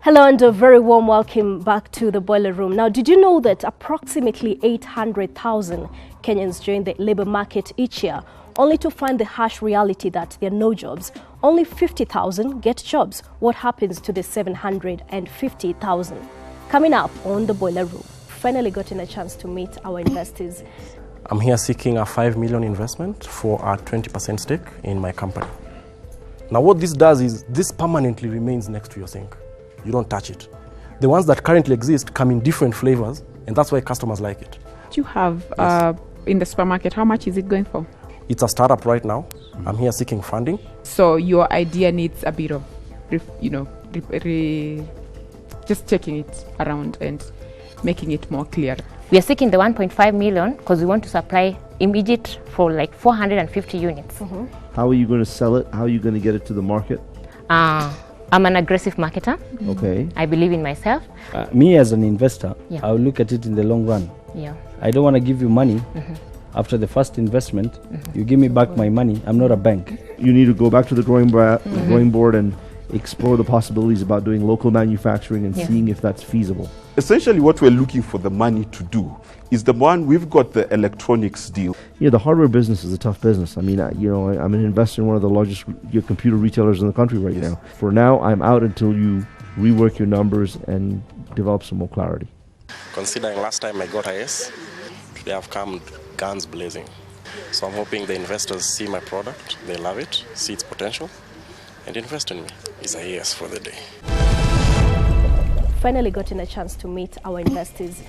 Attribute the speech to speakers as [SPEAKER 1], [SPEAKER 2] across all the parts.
[SPEAKER 1] Hello and a very warm welcome back to the Boiler Room. Now, did you know that approximately 800,000 Kenyans join the labor market each year, only to find the harsh reality that there are no jobs? Only 50,000 get jobs. What happens to the 750,000? Coming up on the Boiler Room, finally gotten a chance to meet our investors.
[SPEAKER 2] I'm here seeking a 5 million investment for a 20% stake in my company. Now what this does is this permanently remains next to your sink. You don't touch it. The ones that currently exist come in different flavors, and that's why customers like it.
[SPEAKER 3] You have in the supermarket, how much is it going for?
[SPEAKER 2] It's a startup right now. I'm here seeking funding.
[SPEAKER 3] So your idea needs a bit of, just checking it around and making it more clear.
[SPEAKER 4] We are seeking the 1.5 million because we want to supply immediate for like 450 units.
[SPEAKER 5] How are you going to sell it? How are you going to get it to the market?
[SPEAKER 4] I'm an aggressive marketer.
[SPEAKER 5] Okay.
[SPEAKER 4] I believe in myself.
[SPEAKER 6] Me as an investor,
[SPEAKER 4] Yeah.
[SPEAKER 6] I will look at it in the long run.
[SPEAKER 4] Yeah.
[SPEAKER 6] I don't want to give you money after the first investment. You give me back my money. I'm not a bank.
[SPEAKER 5] You need to go back to the drawing board and explore the possibilities about doing local manufacturing and seeing if that's feasible.
[SPEAKER 7] Essentially what we're looking for the money to do is the one, we've got the electronics deal.
[SPEAKER 5] Yeah, the hardware business is a tough business. I mean, I'm an investor in one of the largest computer retailers in the country right now. For now, I'm out until you rework your numbers and develop some more clarity.
[SPEAKER 2] Considering last time I got a yes, today I've come guns blazing. So I'm hoping the investors see my product, they love it, see its potential, and invest in me. It's a yes for the day.
[SPEAKER 1] Finally gotten a chance to meet our investors.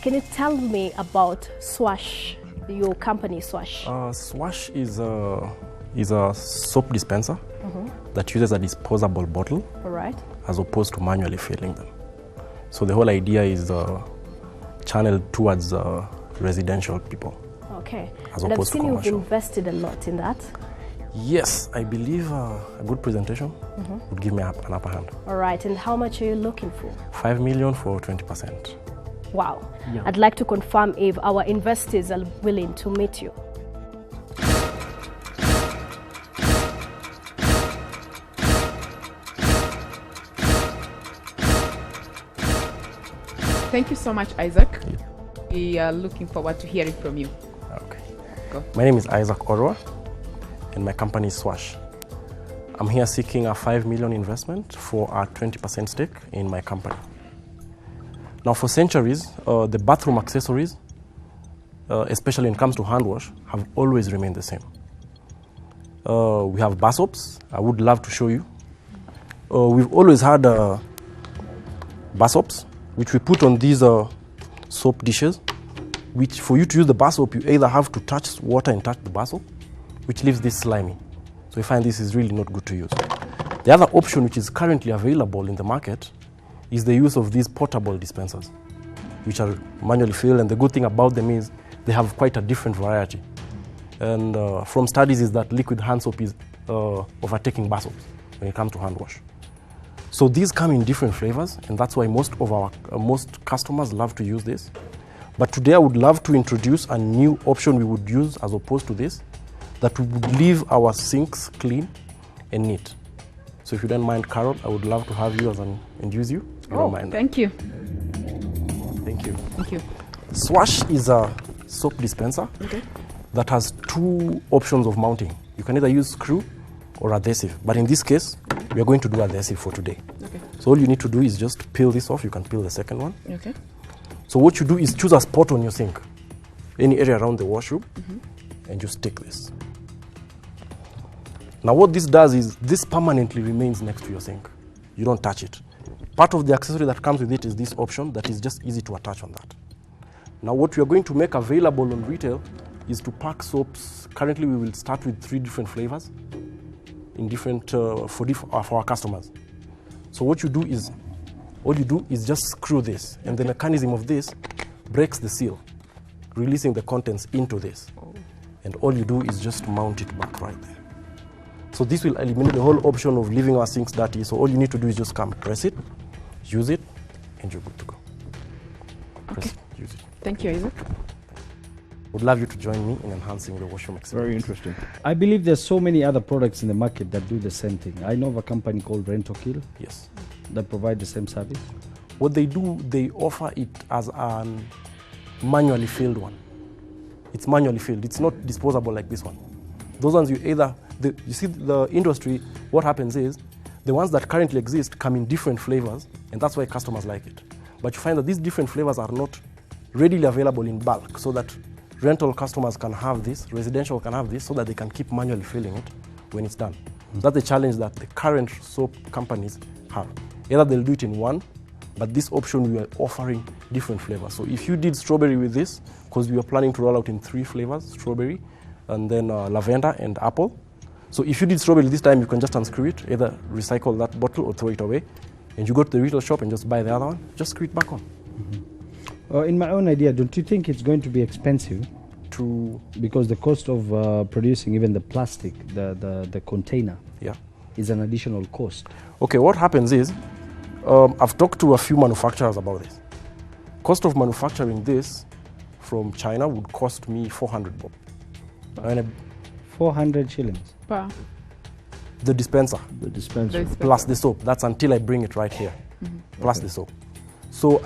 [SPEAKER 1] Can you tell me about Swash, your company Swash?
[SPEAKER 2] Swash is a soap dispenser that uses a disposable bottle
[SPEAKER 1] All right.
[SPEAKER 2] as opposed to manually filling them. So the whole idea is channeled towards residential people.
[SPEAKER 1] Okay.
[SPEAKER 2] As
[SPEAKER 1] And I've
[SPEAKER 2] opposed to
[SPEAKER 1] seen you've
[SPEAKER 2] commercial.
[SPEAKER 1] invested a lot in that.
[SPEAKER 2] Yes, I believe a good presentation would give me an upper hand.
[SPEAKER 1] All right. And how much are you looking for?
[SPEAKER 2] 5 million for 20%.
[SPEAKER 1] Wow. I'd like to confirm if our investors are willing to meet you.
[SPEAKER 3] Thank you so much, Isaac. We are looking forward to hearing from you.
[SPEAKER 2] Okay.
[SPEAKER 3] Go.
[SPEAKER 2] My name is Isaac Orwa, and my company is Swash. I'm here seeking a 5 million investment for a 20% stake in my company. Now, for centuries, the bathroom accessories, especially when it comes to hand wash, have always remained the same. We have bar soaps. I would love to show you. We've always had bar soaps, which we put on these soap dishes, which for you to use the bar soap, you either have to touch water and touch the bar soap, which leaves this slimy. So we find this is really not good to use. The other option, which is currently available in the market, is the use of these portable dispensers, which are manually filled, and the good thing about them is they have quite a different variety. And from studies is that liquid hand soap is overtaking bar soaps when it comes to hand wash. So these come in different flavors, and that's why most customers love to use this. But today I would love to introduce a new option we would use as opposed to this, that we would leave our sinks clean and neat. So if you don't mind, Carol, I would love to have you as an end user. You don't mind.
[SPEAKER 3] Thank you.
[SPEAKER 2] Thank you.
[SPEAKER 3] Thank you.
[SPEAKER 2] Swash is a soap dispenser that has two options of mounting. You can either use screw or adhesive, but in this case, we are going to do adhesive for today.
[SPEAKER 3] Okay.
[SPEAKER 2] So all you need to do is just peel this off. You can peel the second one.
[SPEAKER 3] Okay.
[SPEAKER 2] So what you do is choose a spot on your sink, any area around the washroom, and you stick this. Now what this does is this permanently remains next to your sink. You don't touch it. Part of the accessory that comes with it is this option that is just easy to attach on that. Now what we are going to make available on retail is to pack soaps. Currently we will start with 3 different flavors in different for our customers. So what you do is, all you do is just screw this, and the mechanism of this breaks the seal, releasing the contents into this. And all you do is just mount it back right there. So this will eliminate the whole option of leaving our sinks dirty. So all you need to do is just come, press it, use it, and you're good to go. Press it, use it.
[SPEAKER 3] Thank you, Isaac.
[SPEAKER 2] Would love you to join me in enhancing the washroom experience.
[SPEAKER 5] Very interesting.
[SPEAKER 6] I believe there's so many other products in the market that do the same thing. I know of a company called Rentokill.
[SPEAKER 2] Yes.
[SPEAKER 6] that provide the same service?
[SPEAKER 2] What they do, they offer it as a manually filled one. It's manually filled. It's not disposable like this one. Those ones you see the industry, what happens is the ones that currently exist come in different flavors, and that's why customers like it. But you find that these different flavors are not readily available in bulk, so that rental customers can have this, residential can have this, so that they can keep manually filling it when it's done. That's the challenge that the current soap companies have. Either they'll do it in one, but this option we are offering different flavors. So if you did strawberry with this, because we are planning to roll out in 3 flavors, strawberry, and then lavender and apple. So if you did strawberry this time, you can just unscrew it, either recycle that bottle or throw it away, and you go to the retail shop and just buy the other one, just screw it back on.
[SPEAKER 6] In my own idea, don't you think it's going to be expensive? Because the cost of producing even the plastic, the container, is an additional cost.
[SPEAKER 2] Okay, what happens is, I've talked to a few manufacturers about this. Cost of manufacturing this from China would cost me 400 bob.
[SPEAKER 6] 400 shillings?
[SPEAKER 3] Per.
[SPEAKER 2] The dispenser.
[SPEAKER 5] The dispenser.
[SPEAKER 2] Plus the soap. That's until I bring it right here. Plus the soap. So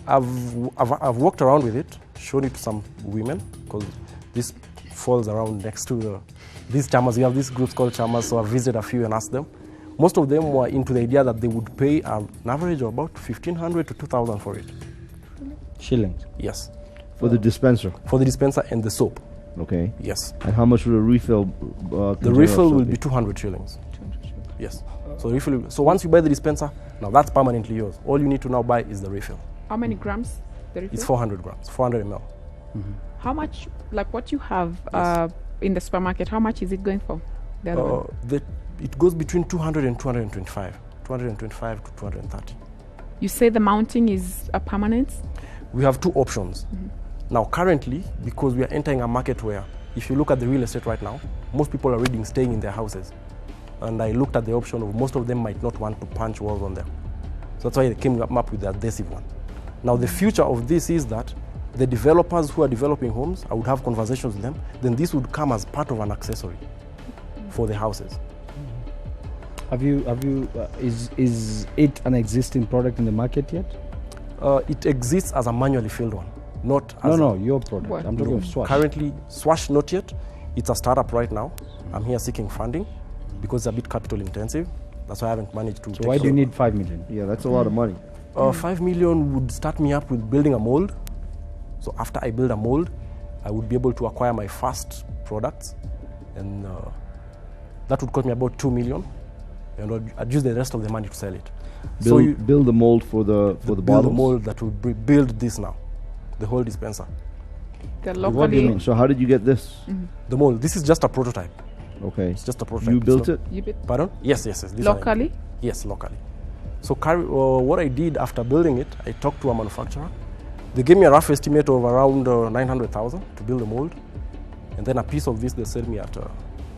[SPEAKER 2] I've walked around with it, shown it to some women, because this falls around next to these chamas. We have these groups called chamas, so I've visited a few and asked them. Most of them were into the idea that they would pay an average of about 1,500 to 2,000 for it.
[SPEAKER 6] Shillings?
[SPEAKER 2] Yes.
[SPEAKER 5] For the dispenser?
[SPEAKER 2] For the dispenser and the soap.
[SPEAKER 5] Okay.
[SPEAKER 2] Yes.
[SPEAKER 5] And how much would a refill
[SPEAKER 2] the refill will be 200 shillings. 200 shillings. Yes. So refill. So once you buy the dispenser, now that's permanently yours. All you need to now buy is the refill.
[SPEAKER 3] How many grams? The refill?
[SPEAKER 2] It's 400 grams, 400 ml.
[SPEAKER 3] How much, like what you have in the supermarket, how much is it going for? The other one?
[SPEAKER 2] It goes between 200 and 225. 225 to 230.
[SPEAKER 3] You say the mounting is a permanent?
[SPEAKER 2] We have 2 options. Now currently, because we are entering a market where, if you look at the real estate right now, most people are already staying in their houses. And I looked at the option of most of them might not want to punch walls on them. So that's why they came up with the adhesive one. Now the future of this is that the developers who are developing homes, I would have conversations with them, then this would come as part of an accessory for the houses.
[SPEAKER 6] Is it an existing product in the market yet?
[SPEAKER 2] It exists as a manually filled one, not as
[SPEAKER 6] your product.
[SPEAKER 3] What?
[SPEAKER 6] I'm talking of Swash.
[SPEAKER 2] Currently, Swash not yet. It's a startup right now. I'm here seeking funding because it's a bit capital intensive. That's why I haven't managed to.
[SPEAKER 6] So why do you need 5 million?
[SPEAKER 5] Yeah, that's a lot of money.
[SPEAKER 2] 5 million would start me up with building a mold. So after I build a mold, I would be able to acquire my first products, and that would cost me about 2 million, and I'd use the rest of the money to sell it.
[SPEAKER 5] Build the mold for the bottles?
[SPEAKER 2] Build the mold that would build this now, the whole dispenser.
[SPEAKER 6] What do you mean?
[SPEAKER 5] So how did you get this?
[SPEAKER 2] The mold, this is just a prototype.
[SPEAKER 5] Okay.
[SPEAKER 2] It's just a prototype.
[SPEAKER 5] You built it?
[SPEAKER 3] You built
[SPEAKER 2] Pardon? Yes. This
[SPEAKER 3] locally?
[SPEAKER 2] Yes, locally. So what I did after building it, I talked to a manufacturer. They gave me a rough estimate of around 900,000 to build the mold. And then a piece of this they sell me at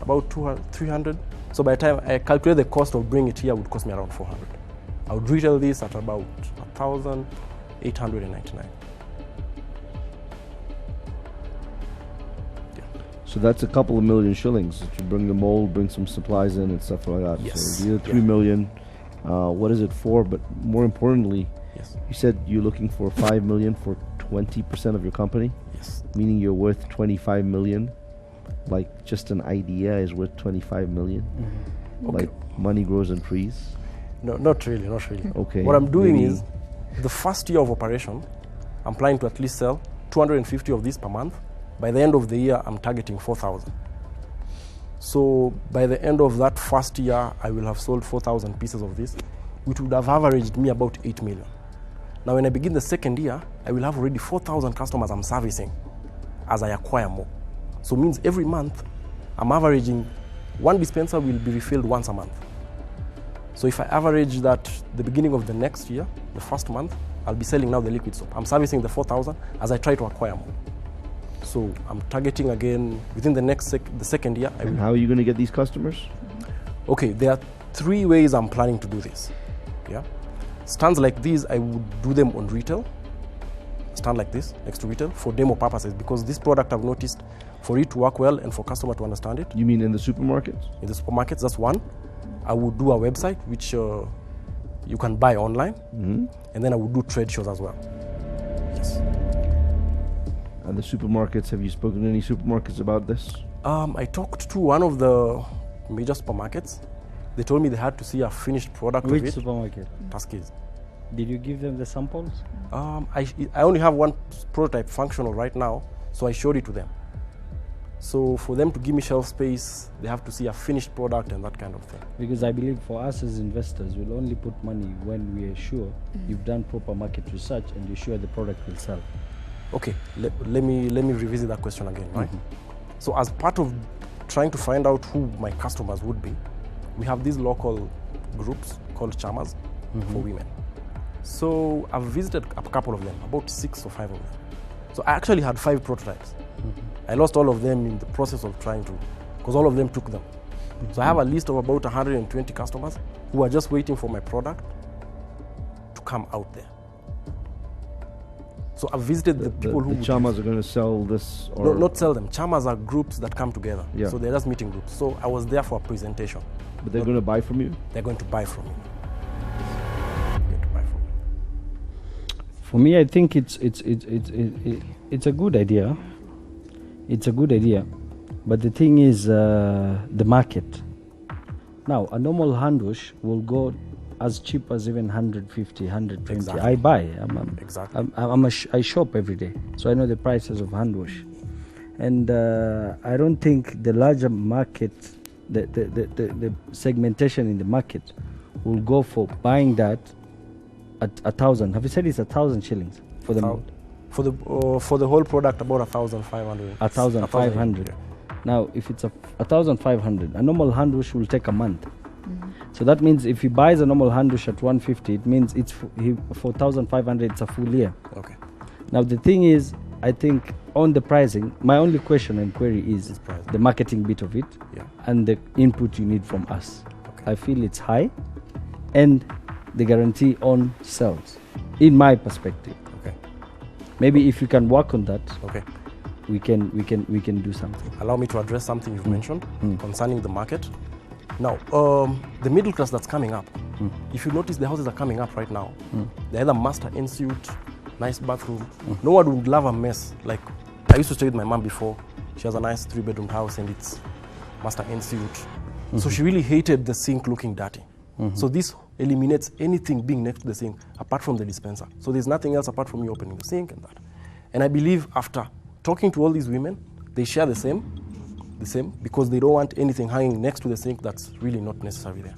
[SPEAKER 2] about 300. So by the time I calculate the cost of bringing it here would cost me around 400. I would retail this at about 1,899.
[SPEAKER 5] So that's a couple of million shillings. To bring the mold, bring some supplies in and stuff like that.
[SPEAKER 2] Yes.
[SPEAKER 5] So 3 million. What is it for? But more importantly,
[SPEAKER 2] yes,
[SPEAKER 5] you said you're looking for 5 million for 20% of your company.
[SPEAKER 2] Yes.
[SPEAKER 5] Meaning you're worth 25 million. Like just an idea is worth 25 million.
[SPEAKER 2] Okay.
[SPEAKER 5] Like money grows on trees.
[SPEAKER 2] No, not really.
[SPEAKER 5] Okay.
[SPEAKER 2] What I'm doing
[SPEAKER 5] maybe
[SPEAKER 2] is, the first year of operation, I'm planning to at least sell 250 of these per month. By the end of the year, I'm targeting 4,000. So by the end of that first year, I will have sold 4,000 pieces of this, which would have averaged me about 8 million. Now when I begin the second year, I will have already 4,000 customers I'm servicing as I acquire more. So it means every month, I'm averaging, one dispenser will be refilled once a month. So if I average that the beginning of the next year, the first month, I'll be selling now the liquid soap. I'm servicing the 4,000 as I try to acquire more. So I'm targeting again within the second year.
[SPEAKER 5] And how are you going to get these customers?
[SPEAKER 2] Okay, there are 3 ways I'm planning to do this. Yeah, stands like these, I would do them on retail. Stand like this next to retail for demo purposes, because this product I've noticed for it to work well and for customer to understand it.
[SPEAKER 5] You mean in the supermarkets?
[SPEAKER 2] In the supermarkets, that's one. I would do a website which you can buy online, and then I would do trade shows as well. Yes.
[SPEAKER 5] And the supermarkets, have you spoken to any supermarkets about this?
[SPEAKER 2] I talked to one of the major supermarkets. They told me they had to see a finished product of it.
[SPEAKER 6] Which supermarket?
[SPEAKER 2] Tuskys.
[SPEAKER 6] Did you give them the samples?
[SPEAKER 2] I only have one prototype functional right now, so I showed it to them. So for them to give me shelf space, they have to see a finished product and that kind of thing.
[SPEAKER 6] Because I believe for us as investors, we'll only put money when we are sure you've done proper market research and you're sure the product will sell.
[SPEAKER 2] Okay, let me revisit that question again, right? So as part of trying to find out who my customers would be, we have these local groups called chamas for women. So I've visited a couple of them, about 6 or 5 of them. So I actually had 5 prototypes. I lost all of them in the process of trying to, because all of them took them. So I have a list of about 120 customers who are just waiting for my product to come out there. So I've visited the people who...
[SPEAKER 5] The chamas are going to sell this? Or
[SPEAKER 2] No, not sell them. Chamas are groups that come together.
[SPEAKER 5] Yeah.
[SPEAKER 2] So they're just meeting groups. So I was there for a presentation.
[SPEAKER 5] But they're going to buy from you?
[SPEAKER 2] They're going to buy from me.
[SPEAKER 6] For me, I think it's a good idea. It's a good idea, but the thing is the market. Now, a normal hand wash will go as cheap as even 150, 120.
[SPEAKER 2] Exactly.
[SPEAKER 6] I buy.
[SPEAKER 2] Exactly.
[SPEAKER 6] I shop every day, so I know the prices of hand wash. And I don't think the larger market, the segmentation in the market, will go for buying that at 1,000. Have you said it's 1,000 shillings for the mold?
[SPEAKER 2] For the whole product, about 1,500.
[SPEAKER 6] 1,500.
[SPEAKER 2] Yeah.
[SPEAKER 6] Now, if it's 1,500, a normal hand wash will take a month. So that means if he buys a normal hand wash at 150, it means it's for 1,500. It's a full year.
[SPEAKER 2] Okay.
[SPEAKER 6] Now the thing is, I think on the pricing, my only question and query is the marketing bit of it, and the input you need from us. Okay. I feel it's high, and the guarantee on sales, in my perspective.
[SPEAKER 2] Okay.
[SPEAKER 6] Maybe if you can work on that,
[SPEAKER 2] okay,
[SPEAKER 6] we can do something.
[SPEAKER 2] Allow me to address something you've mentioned concerning the market. Now, the middle class that's coming up, if you notice the houses are coming up right now, they're either master ensuite, nice bathroom. No one would love a mess. Like, I used to stay with my mom before. She has a nice 3-bedroom house and it's master ensuite. So she really hated the sink looking dirty. So this eliminates anything being next to the sink apart from the dispenser. So there's nothing else apart from you opening the sink and that. And I believe after talking to all these women, they share the same, because they don't want anything hanging next to the sink that's really not necessary there.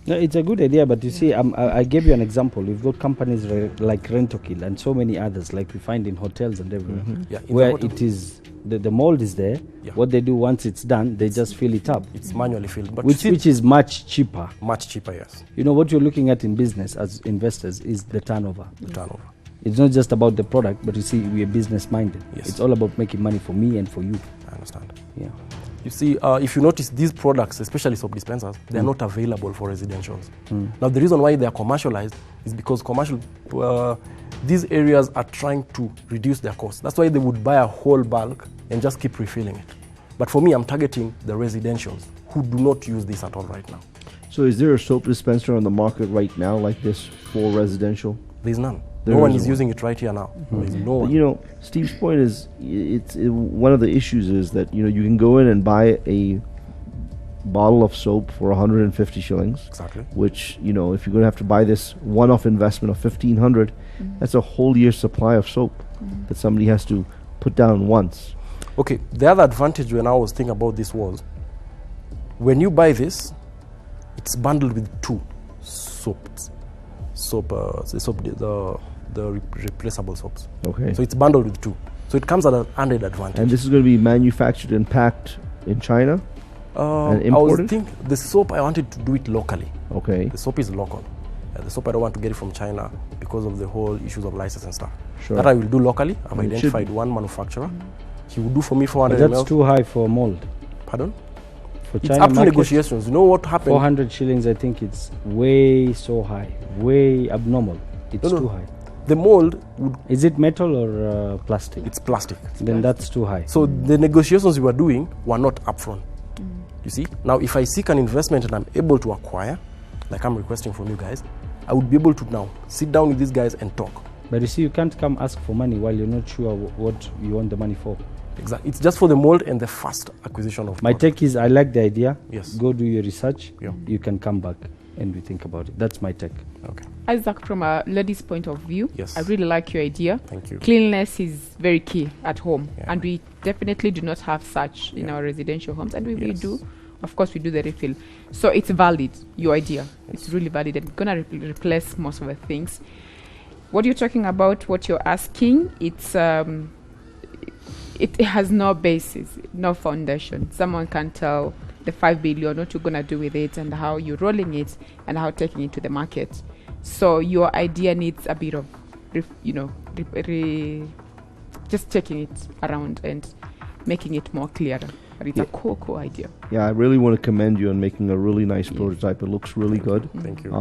[SPEAKER 6] No, it's a good idea, but you see, I gave you an example. We've got companies like Rentokil and so many others, like we find in hotels and everywhere,
[SPEAKER 2] Yeah,
[SPEAKER 6] where it is the mold is there. What they do once it's done, they just fill it up.
[SPEAKER 2] It's manually filled, but
[SPEAKER 6] which is much cheaper.
[SPEAKER 2] Much cheaper, yes.
[SPEAKER 6] You know what you're looking at in business as investors is the turnover.
[SPEAKER 2] The turnover.
[SPEAKER 6] It's not just about the product, but you see, we are business minded.
[SPEAKER 2] Yes.
[SPEAKER 6] It's all about making money for me and for you.
[SPEAKER 2] I understand.
[SPEAKER 6] Yeah.
[SPEAKER 2] You see, if you notice, these products, especially soap dispensers, they are not available for residentials. Now, the reason why they are commercialized is because these areas are trying to reduce their costs. That's why they would buy a whole bulk and just keep refilling it. But for me, I'm targeting the residentials who do not use this at all right now.
[SPEAKER 5] So is there a soap dispenser on the market right now like this for residential?
[SPEAKER 2] There's none. No one is using it right here now. There's no one.
[SPEAKER 5] You know, Steve's point is, one of the issues is that, you know, you can go in and buy a bottle of soap for 150 shillings.
[SPEAKER 2] Exactly.
[SPEAKER 5] Which, you know, if you're going to have to buy this one-off investment of 1,500, that's a whole year's supply of soap that somebody has to put down once.
[SPEAKER 2] Okay, the other advantage when I was thinking about this was, when you buy this, it's bundled with 2 soaps. The replaceable soaps.
[SPEAKER 5] Okay.
[SPEAKER 2] So it's bundled with 2. So it comes at an added advantage.
[SPEAKER 5] And this is going to be manufactured and packed in China and imported?
[SPEAKER 2] I was thinking the soap, I wanted to do it locally.
[SPEAKER 5] Okay.
[SPEAKER 2] The soap is local. The soap, I don't want to get it from China because of the whole issues of license and stuff.
[SPEAKER 5] Sure.
[SPEAKER 2] That I will do locally. I've identified one manufacturer. He will do for me 400
[SPEAKER 6] But
[SPEAKER 2] ml.
[SPEAKER 6] that's too high for mold.
[SPEAKER 2] Pardon?
[SPEAKER 6] For
[SPEAKER 2] It's
[SPEAKER 6] China
[SPEAKER 2] up to
[SPEAKER 6] market,
[SPEAKER 2] negotiations. You know what happened?
[SPEAKER 6] 400 shillings, I think it's way so high, way abnormal. It's too high.
[SPEAKER 2] The mold would...
[SPEAKER 6] Is it metal or plastic?
[SPEAKER 2] It's plastic.
[SPEAKER 6] Then that's too high.
[SPEAKER 2] So the negotiations we were doing were not upfront. You see? Now, if I seek an investment and I'm able to acquire, like I'm requesting from you guys, I would be able to now sit down with these guys and talk.
[SPEAKER 6] But you see, you can't come ask for money while you're not sure what you want the money for.
[SPEAKER 2] Exactly. It's just for the mold and the fast acquisition of
[SPEAKER 6] My
[SPEAKER 2] product.
[SPEAKER 6] take is, I like the idea.
[SPEAKER 2] Yes.
[SPEAKER 6] Go do your research.
[SPEAKER 2] Yeah.
[SPEAKER 6] You can come back and we think about it. That's my take.
[SPEAKER 2] Okay.
[SPEAKER 3] Isaac, from a lady's point of view,
[SPEAKER 2] Yes.
[SPEAKER 3] I really like your idea.
[SPEAKER 2] Thank you.
[SPEAKER 3] Cleanliness is very key at home,
[SPEAKER 2] Yeah.
[SPEAKER 3] and we definitely do not have such in
[SPEAKER 2] Yeah.
[SPEAKER 3] our residential homes, and we
[SPEAKER 2] Yes.
[SPEAKER 3] do. Of course, we do the refill. So it's valid, your idea. It's really valid and going to replace most of the things. What you're talking about, what you're asking, it's it has no basis, no foundation. Someone can tell the 5 billion what you're going to do with it and how you're rolling it and how taking it to the market. So your idea needs a bit of, just checking it around and making it more clearer. But it's a cool idea.
[SPEAKER 5] Yeah, I really want to commend you on making a really nice prototype. It looks really good.
[SPEAKER 2] Thank you.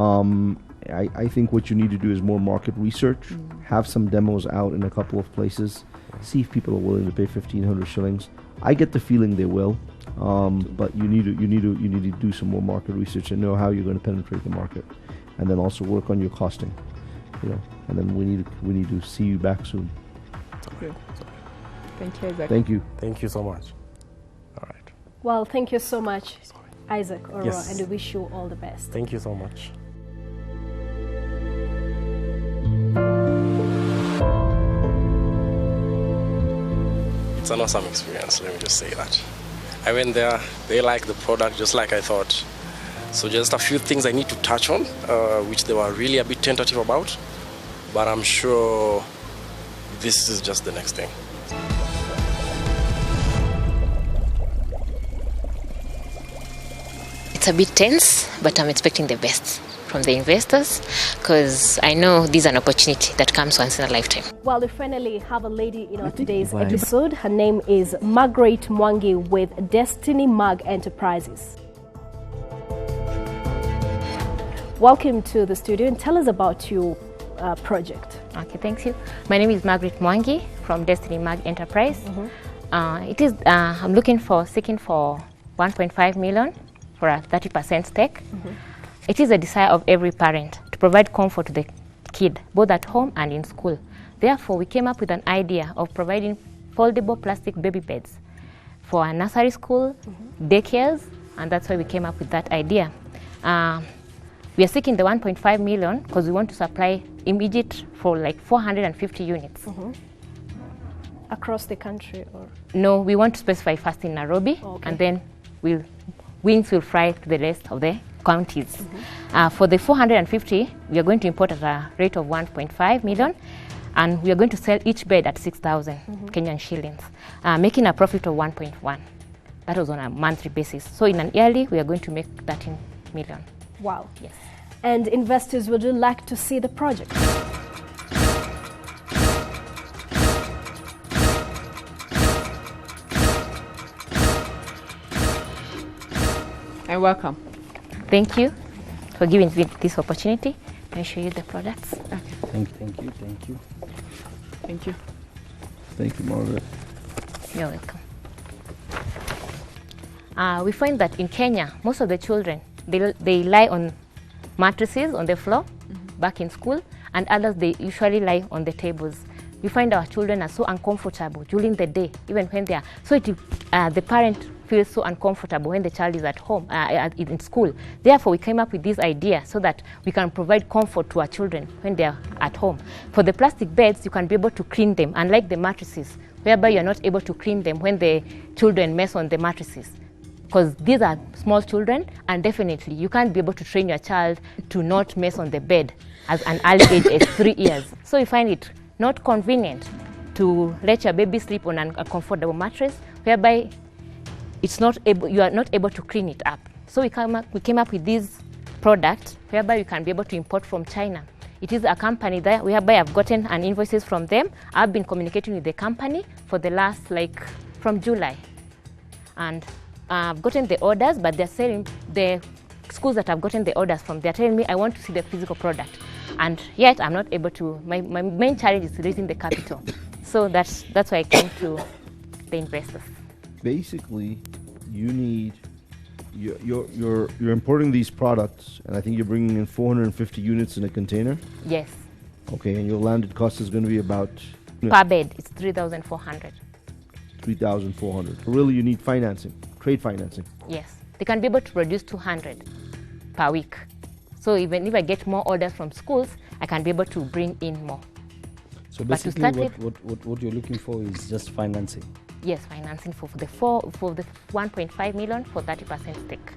[SPEAKER 5] I think what you need to do is more market research. Have some demos out in a couple of places. See if people are willing to pay 1,500 shillings. I get the feeling they will, but you need to do some more market research and know how you're going to penetrate the market, and then also work on your costing. And then we need to see you back soon.
[SPEAKER 3] Thank you, Isaac.
[SPEAKER 5] Thank you.
[SPEAKER 2] Thank you so much. All right.
[SPEAKER 1] Well, thank you so much, Isaac Oro,
[SPEAKER 2] Yes.
[SPEAKER 1] and we wish you all the best.
[SPEAKER 2] Thank you so much. It's an awesome experience, let me just say that. I went there, they liked the product just like I thought. So just a few things I need to touch on, which they were really a bit tentative about, but I'm sure this is just the next thing.
[SPEAKER 4] It's a bit tense, but I'm expecting the best from the investors because I know this is an opportunity that comes once in a lifetime.
[SPEAKER 1] Well, we finally have a lady in our today's episode. Her name is Margaret Mwangi with Destiny Mag Enterprises. Welcome to the studio and tell us about your project.
[SPEAKER 4] Okay, thank you. My name is Margaret Mwangi from Destiny Mag Enterprise. I'm seeking for 1.5 million for a 30% stake. It is a desire of every parent to provide comfort to the kid, both at home and in school. Therefore, we came up with an idea of providing foldable plastic baby beds for a nursery school, daycares, and that's why we came up with that idea. We are seeking the 1.5 million because we want to supply immediate for like 450 units.
[SPEAKER 1] Across the country? Or?
[SPEAKER 4] No, we want to specify first in Nairobi, and then wings will fly to the rest of the counties. For the 450, we are going to import at a rate of 1.5 million, and we are going to sell each bed at 6,000 Kenyan shillings, making a profit of 1.1. That was on a monthly basis. So in an yearly, we are going to make 13 million.
[SPEAKER 1] Wow.
[SPEAKER 4] Yes.
[SPEAKER 1] And investors, would you like to see the project?
[SPEAKER 3] And welcome.
[SPEAKER 4] Thank you for giving me this opportunity. Let me show you the products.
[SPEAKER 6] Thank you.
[SPEAKER 3] Thank you.
[SPEAKER 5] Thank you, Margaret.
[SPEAKER 4] You're welcome. We find that in Kenya, most of the children, they lie on mattresses on the floor back in school, and others, they usually lie on the tables. We find our children are so uncomfortable during the day, even when they are. So the parent feels so uncomfortable when the child is at home, in school. Therefore, we came up with this idea so that we can provide comfort to our children when they are at home. For the plastic beds, you can be able to clean them, unlike the mattresses, whereby you're not able to clean them when the children mess on the mattresses. Because these are small children, and definitely you can't be able to train your child to not mess on the bed as an early age as 3 years. So we find it not convenient to let your baby sleep on a comfortable mattress, whereby you are not able to clean it up. So we came up with this product whereby you can be able to import from China. It is a company that whereby I've gotten an invoices from them. I've been communicating with the company for the last from July, and I've gotten the orders, but they're saying the schools that I've gotten the orders from, they're telling me I want to see the physical product, and yet I'm not able to. My main challenge is raising the capital, so that's why I came to the investors.
[SPEAKER 5] Basically, you need You're importing these products, and I think you're bringing in 450 units in a container.
[SPEAKER 4] Yes.
[SPEAKER 5] Okay, and your landed cost is going to be about
[SPEAKER 4] Per bed, it's 3,400.
[SPEAKER 5] 3,400. Really, you need financing, trade financing.
[SPEAKER 4] Yes. They can be able to produce 200 per week. So even if I get more orders from schools, I can be able to bring in more.
[SPEAKER 6] So
[SPEAKER 4] But to
[SPEAKER 6] basically,
[SPEAKER 4] start with-
[SPEAKER 6] what you're looking for is just financing.
[SPEAKER 4] Yes, financing for the 1.5 million for 30% stake.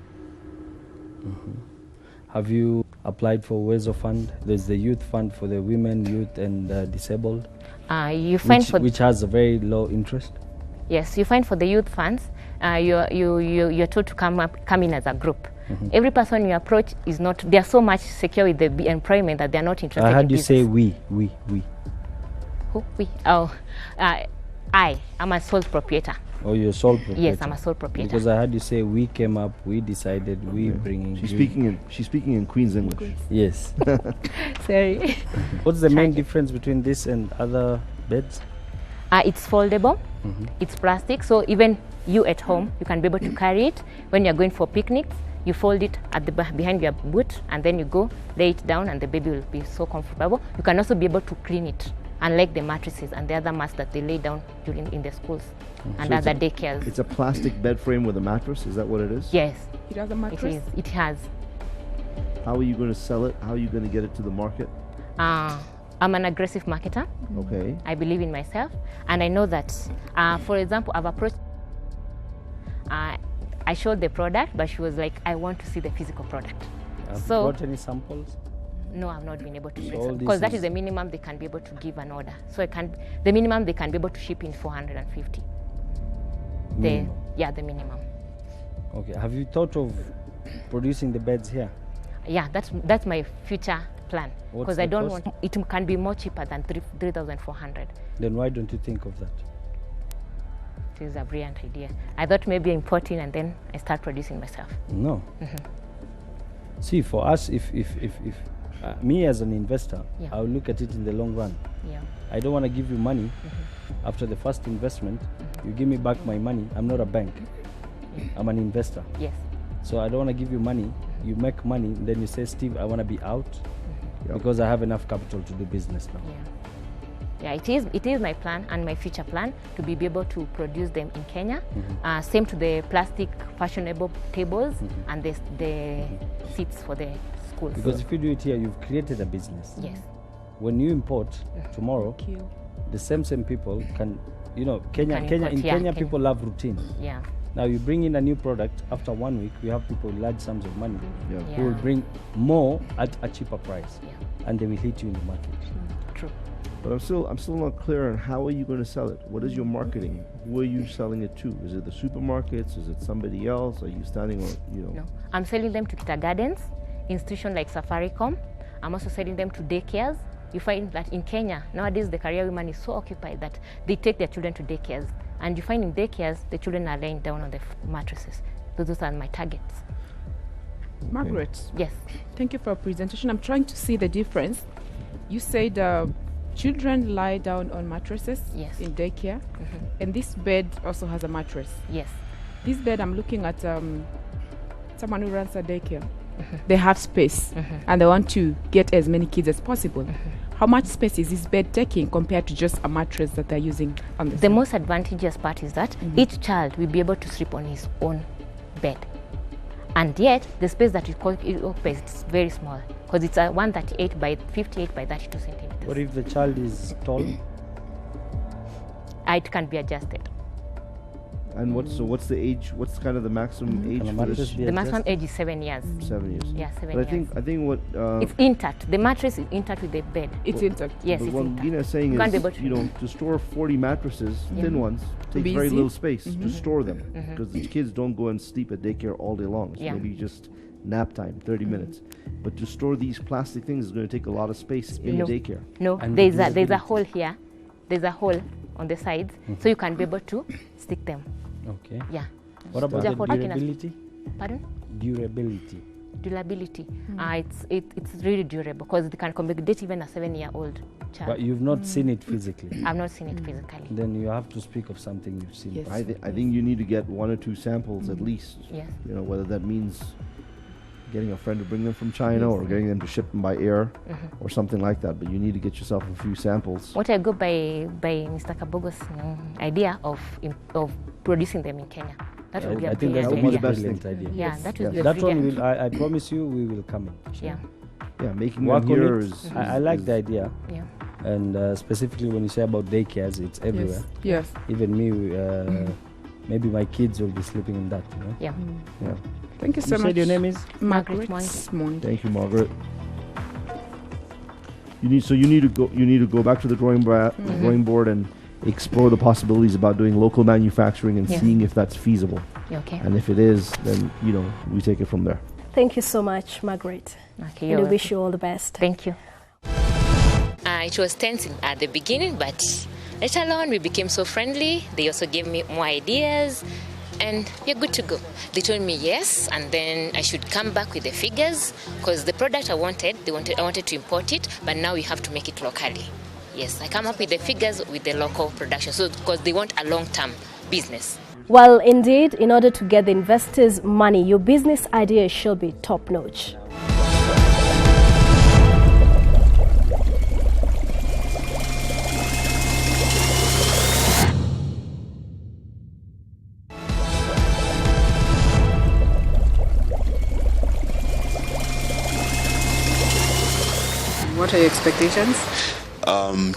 [SPEAKER 6] Have you applied for WEZO fund? There's the youth fund for the women, youth, and disabled,
[SPEAKER 4] You find
[SPEAKER 6] which has a very low interest.
[SPEAKER 4] Yes, you find for the youth funds, you're told to come in as a group. Every person you approach is not. They are so much secure with the employment that they are not interested.
[SPEAKER 6] I heard
[SPEAKER 4] in
[SPEAKER 6] you say
[SPEAKER 4] business.
[SPEAKER 6] we.
[SPEAKER 4] Who? We. Oh, I am a sole proprietor.
[SPEAKER 6] Or you're sole proprietor?
[SPEAKER 4] Yes, I'm a sole proprietor.
[SPEAKER 6] Because I heard you say we came up, we decided, we bringing.
[SPEAKER 5] She's
[SPEAKER 6] you.
[SPEAKER 5] speaking in Queen's English.
[SPEAKER 6] Yes.
[SPEAKER 4] Sorry.
[SPEAKER 6] What's the main
[SPEAKER 4] Tragic.
[SPEAKER 6] difference between this and other beds?
[SPEAKER 4] It's foldable. It's plastic, so even you at home, you can be able to carry it. When you're going for picnics, you fold it at the behind your boot, and then you go lay it down, and the baby will be so comfortable. You can also be able to clean it, unlike the mattresses and the other mats that they lay down in the schools and
[SPEAKER 5] So it's
[SPEAKER 4] other
[SPEAKER 5] a-
[SPEAKER 4] daycares.
[SPEAKER 5] It's a plastic bed frame with a mattress. Is that what it is?
[SPEAKER 4] Yes,
[SPEAKER 3] It has a
[SPEAKER 4] it
[SPEAKER 3] mattress.
[SPEAKER 4] is. It has.
[SPEAKER 5] How are you going to sell it? How are you going to get it to the market?
[SPEAKER 4] I'm an aggressive marketer.
[SPEAKER 5] Okay.
[SPEAKER 4] I believe in myself, and I know that. For example, I've approached. I showed the product, but she was like, "I want to see the physical product."
[SPEAKER 6] Have
[SPEAKER 4] So-
[SPEAKER 6] you brought any samples?
[SPEAKER 4] No, I've not been able to
[SPEAKER 6] So all this
[SPEAKER 4] because that
[SPEAKER 6] is-
[SPEAKER 4] is the minimum they can be able to give an order. So the minimum they can be able to ship in 450.
[SPEAKER 6] Minimum.
[SPEAKER 4] The minimum.
[SPEAKER 6] Okay. Have you thought of producing the beds here?
[SPEAKER 4] Yeah, that's my future plan
[SPEAKER 6] What's
[SPEAKER 4] because
[SPEAKER 6] the
[SPEAKER 4] I don't
[SPEAKER 6] cost?
[SPEAKER 4] want it can be more cheaper than 3,400.
[SPEAKER 6] Then why don't you think of that?
[SPEAKER 4] It is a brilliant idea. I thought maybe importing and then I start producing myself.
[SPEAKER 6] No. See, for us, if me as an investor,
[SPEAKER 4] Yeah.
[SPEAKER 6] I'll look at it in the long run.
[SPEAKER 4] Yeah.
[SPEAKER 6] I don't want to give you money after the first investment. You give me back my money. I'm not a bank. I'm an investor.
[SPEAKER 4] Yes.
[SPEAKER 6] So I don't want to give you money. You make money, then you say, Steve, I want to be out because I have enough capital to do business now.
[SPEAKER 4] Yeah. Yeah, it is my plan and my future plan to be able to produce them in Kenya. Same to the plastic fashionable tables and the seats for the schools.
[SPEAKER 6] Because if you do it here, you've created a business.
[SPEAKER 4] Yes.
[SPEAKER 6] When you import tomorrow,
[SPEAKER 3] Thank you.
[SPEAKER 6] the same people can, Kenya,
[SPEAKER 4] Can
[SPEAKER 6] Kenya,
[SPEAKER 4] import,
[SPEAKER 6] in
[SPEAKER 4] yeah,
[SPEAKER 6] Kenya,
[SPEAKER 4] Kenya.
[SPEAKER 6] people love routine.
[SPEAKER 4] Yeah.
[SPEAKER 6] Now you bring in a new product, after 1 week, we have people with large sums of money
[SPEAKER 5] Yeah.
[SPEAKER 4] Yeah.
[SPEAKER 6] who will bring more at a cheaper price,
[SPEAKER 4] Yeah.
[SPEAKER 6] and they will hit you in the market.
[SPEAKER 4] True.
[SPEAKER 5] But I'm still not clear on how are you going to sell it? What is your marketing? Who are you selling it to? Is it the supermarkets? Is it somebody else? Are you standing on,
[SPEAKER 4] No. I'm selling them to kindergartens, institutions like Safaricom. I'm also selling them to daycares. You find that in Kenya, nowadays the career women is so occupied that they take their children to daycares. And you find in daycares, the children are laying down on the mattresses. Those are my targets.
[SPEAKER 3] Margaret,
[SPEAKER 4] Yes.
[SPEAKER 3] thank you for your presentation. I'm trying to see the difference. You said children lie down on mattresses
[SPEAKER 4] Yes.
[SPEAKER 3] in daycare, and this bed also has a mattress.
[SPEAKER 4] Yes.
[SPEAKER 3] This bed, I'm looking at someone who runs a daycare. They have space and they want to get as many kids as possible. How much space is this bed taking compared to just a mattress that they're using on the
[SPEAKER 4] The
[SPEAKER 3] side?
[SPEAKER 4] most advantageous part is that each child will be able to sleep on his own bed. And yet, the space that it occupies is very small because it's a 138 by 58 by 32 centimeters.
[SPEAKER 6] What if the child is tall?
[SPEAKER 4] It can be adjusted.
[SPEAKER 5] and what's the age? What's kind of the maximum age
[SPEAKER 6] Can a
[SPEAKER 5] for
[SPEAKER 6] mattress
[SPEAKER 5] this?
[SPEAKER 6] be
[SPEAKER 4] The maximum
[SPEAKER 6] adjusted?
[SPEAKER 4] age is 7 years.
[SPEAKER 5] 7 years.
[SPEAKER 4] Yeah, 7
[SPEAKER 5] But
[SPEAKER 4] years.
[SPEAKER 5] I think what
[SPEAKER 4] It's intact. The mattress is intact with the bed.
[SPEAKER 3] It's intact.
[SPEAKER 4] Yes,
[SPEAKER 5] but
[SPEAKER 4] it's
[SPEAKER 5] what
[SPEAKER 4] intact.
[SPEAKER 5] Gina is saying
[SPEAKER 4] You can't be
[SPEAKER 5] is,
[SPEAKER 4] able to-
[SPEAKER 5] to store 40 mattresses, thin ones, takes
[SPEAKER 3] Be
[SPEAKER 5] very
[SPEAKER 3] easy.
[SPEAKER 5] little space to store them because the kids don't go and sleep at daycare all day long. So
[SPEAKER 4] Yeah.
[SPEAKER 5] maybe just nap time, 30 minutes. But to store these plastic things is going to take a lot of space in
[SPEAKER 4] No.
[SPEAKER 5] the daycare.
[SPEAKER 4] No,
[SPEAKER 6] And
[SPEAKER 4] there's a
[SPEAKER 6] visibility.
[SPEAKER 4] hole here. There's a hole on the sides, so you can be able to stick them.
[SPEAKER 6] Okay.
[SPEAKER 4] Yeah.
[SPEAKER 6] What about
[SPEAKER 4] Just
[SPEAKER 6] the
[SPEAKER 4] for taking a-
[SPEAKER 6] durability?
[SPEAKER 4] Pardon?
[SPEAKER 6] Durability.
[SPEAKER 4] durability. It's really durable because they can accommodate even a 7-year-old child.
[SPEAKER 6] But you've not seen it physically.
[SPEAKER 4] I've not seen it physically.
[SPEAKER 6] Then you have to speak of something you've seen.
[SPEAKER 3] Yes.
[SPEAKER 5] I think you need to get 1 or 2 samples at least.
[SPEAKER 4] Yes.
[SPEAKER 5] You know, whether that means getting a friend to bring them from China or getting them to ship them by air or something like that. But you need to get yourself a few samples.
[SPEAKER 4] What I go by Mr. Kabogo's idea of producing them in Kenya. That would be
[SPEAKER 6] I
[SPEAKER 4] a
[SPEAKER 6] think that's the
[SPEAKER 4] brilliant
[SPEAKER 5] the
[SPEAKER 6] most
[SPEAKER 5] best
[SPEAKER 6] brilliant
[SPEAKER 5] thing.
[SPEAKER 6] idea.
[SPEAKER 4] Yeah, that would be a
[SPEAKER 6] That one
[SPEAKER 4] brilliant.
[SPEAKER 6] will, I promise you, we will come in.
[SPEAKER 4] Yeah,
[SPEAKER 5] Yeah, making
[SPEAKER 6] Work
[SPEAKER 5] them
[SPEAKER 6] on
[SPEAKER 5] here
[SPEAKER 6] it.
[SPEAKER 5] is.
[SPEAKER 6] I like the idea.
[SPEAKER 4] yeah.
[SPEAKER 6] And specifically when you say about daycares, it's everywhere.
[SPEAKER 3] Yes.
[SPEAKER 6] Even me, maybe my kids will be sleeping in that. You know?
[SPEAKER 4] Yeah.
[SPEAKER 5] Yeah.
[SPEAKER 3] Thank you so
[SPEAKER 6] You
[SPEAKER 3] much.
[SPEAKER 6] said your name is?
[SPEAKER 4] Margaret
[SPEAKER 3] Margaret
[SPEAKER 4] Mwangi.
[SPEAKER 3] Mwangi.
[SPEAKER 5] Thank you, Margaret. You need to go back to the drawing board and explore the possibilities about doing local manufacturing and
[SPEAKER 4] Yeah.
[SPEAKER 5] seeing if that's feasible.
[SPEAKER 4] Yeah, okay.
[SPEAKER 5] And if it is, then we take it from there.
[SPEAKER 1] Thank you so much, Margaret.
[SPEAKER 4] Okay,
[SPEAKER 1] And
[SPEAKER 4] you're
[SPEAKER 1] we wish you all the best.
[SPEAKER 4] Thank you.
[SPEAKER 8] It was tense at the beginning, but later on we became so friendly. They also gave me more ideas, and we're good to go. They told me yes, and then I should come back with the figures because the product I wanted to import it, but now we have to make it locally. Yes, I come up with the figures with the local production, so because they want a long-term business.
[SPEAKER 1] Well, indeed, in order to get the investors' money, your business idea should be top-notch.
[SPEAKER 3] What are your expectations?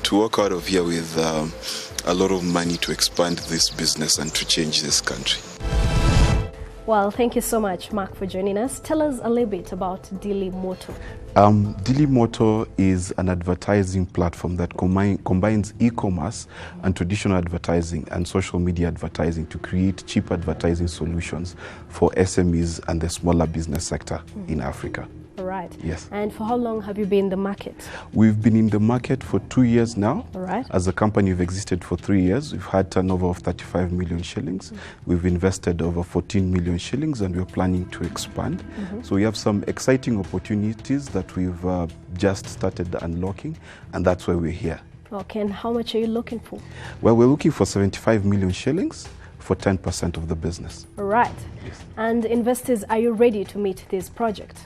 [SPEAKER 9] To walk out of here with a lot of money to expand this business and to change this country.
[SPEAKER 1] Well, thank you so much, Mark, for joining us. Tell us a little bit about Dili Moto.
[SPEAKER 7] Dili Moto is an advertising platform that combines e-commerce and traditional advertising and social media advertising to create cheap advertising solutions for SMEs and the smaller business sector in Africa.
[SPEAKER 1] All right.
[SPEAKER 7] Yes.
[SPEAKER 1] And for how long have you been in the market?
[SPEAKER 7] We've been in the market for 2 years now.
[SPEAKER 1] All right.
[SPEAKER 7] As a company, we've existed for 3 years. We've had turnover of 35 million shillings. We've invested over 14 million shillings, and we're planning to expand. So we have some exciting opportunities that we've just started unlocking, and that's why we're here.
[SPEAKER 1] Okay, and how much are you looking for?
[SPEAKER 7] Well, we're looking for 75 million shillings for 10% of the business.
[SPEAKER 1] All right.
[SPEAKER 7] Yes.
[SPEAKER 1] And investors, are you ready to meet this project?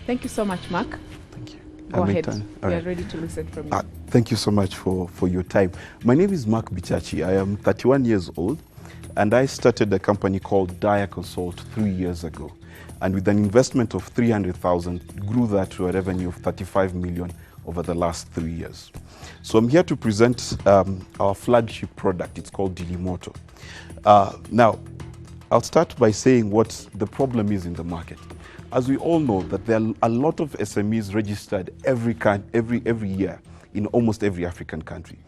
[SPEAKER 3] Thank you so much, Mark.
[SPEAKER 7] Thank you.
[SPEAKER 3] Go ahead.
[SPEAKER 7] All
[SPEAKER 3] We are
[SPEAKER 7] right.
[SPEAKER 3] ready to listen from you.
[SPEAKER 7] Thank you so much for your time. My name is Mark Bichachi. I am 31 years old, and I started a company called Daya Consult 3 years ago. And with an investment of 300,000, grew that to a revenue of 35 million over the last 3 years. So I'm here to present our flagship product. It's called Dili Moto. Now, I'll start by saying what the problem is in the market. As we all know, that there are a lot of SMEs registered every year in almost every African country.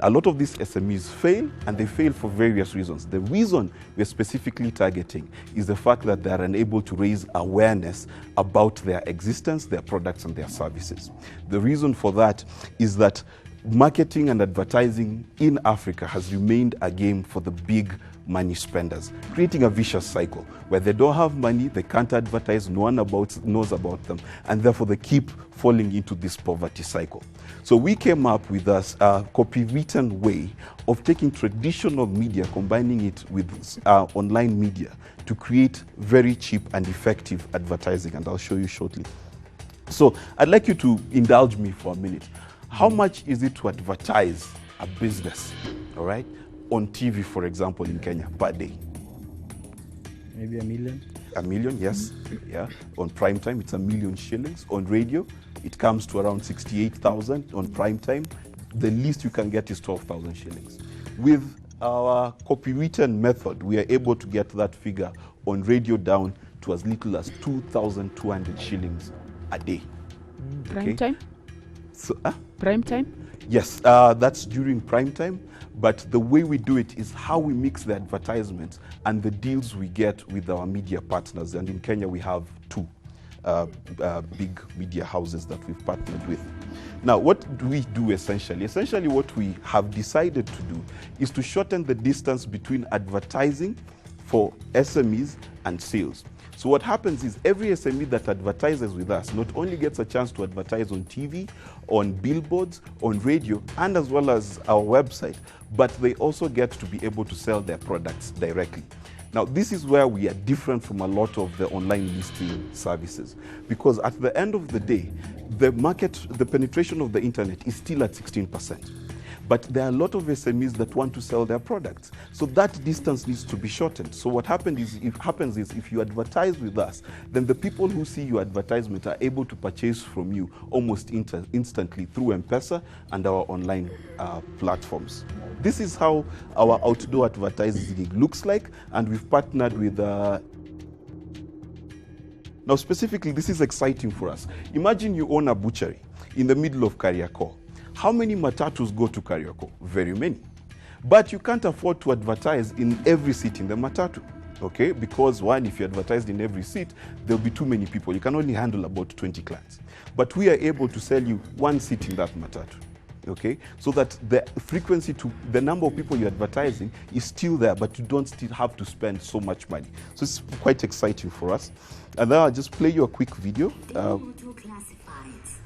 [SPEAKER 7] A lot of these SMEs fail, and they fail for various reasons. The reason we're specifically targeting is the fact that they are unable to raise awareness about their existence, their products, and their services. The reason for that is that marketing and advertising in Africa has remained a game for the big money spenders, creating a vicious cycle where they don't have money, they can't advertise, no one knows about them, and therefore they keep falling into this poverty cycle. So we came up with a copywritten way of taking traditional media, combining it with online media to create very cheap and effective advertising, and I'll show you shortly. So I'd like you to indulge me for a minute. How much is it to advertise a business, all right, on TV, for example, in Kenya, per day?
[SPEAKER 6] Maybe $1 million.
[SPEAKER 7] $1 million, yes. Yeah. On prime time, it's 1 million shillings. On radio, it comes to around 68,000 on prime time. The least you can get is 12,000 shillings. With our copywritten method, we are able to get that figure on radio down to as little as 2,200 shillings a day.
[SPEAKER 3] Prime time?
[SPEAKER 7] So,
[SPEAKER 3] Prime time?
[SPEAKER 7] yes, that's during prime time. But the way we do it is how we mix the advertisements and the deals we get with our media partners. And in Kenya, we have two. big media houses that we've partnered with. Now, what do we do essentially? Essentially, what we have decided to do is to shorten the distance between advertising for SMEs and sales. So what happens is every SME that advertises with us not only gets a chance to advertise on TV, on billboards, on radio, and as well as our website, but they also get to be able to sell their products directly. Now, this is where we are different from a lot of the online listing services, because at the end of the day, the penetration of the internet is still at 16%. But there are a lot of SMEs that want to sell their products. So that distance needs to be shortened. So what happens is if you advertise with us, then the people who see your advertisement are able to purchase from you almost instantly through M-Pesa and our online platforms. This is how our outdoor advertising looks like, and we've partnered with now specifically, this is exciting for us. Imagine you own a butchery in the middle of Kariakor. How many matatus go to Kariakor? Very many. But you can't afford to advertise in every seat in the matatu, okay? Because one, if you advertised in every seat, there'll be too many people. You can only handle about 20 clients. But we are able to sell you one seat in that matatu, okay? So that the frequency to the number of people you're advertising is still there, but you don't still have to spend so much money. So it's quite exciting for us. And then I'll just play you a quick video.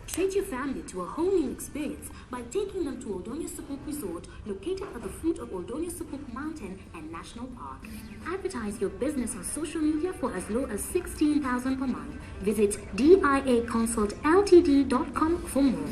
[SPEAKER 10] Treat your family to a whole new experience by taking them to Oldonia Sukuk Resort, located at the foot of Oldonia Sukuk Mountain and National Park. Advertise your business on social media for as low as 16,000 per month. Visit diaconsultltd.com for more.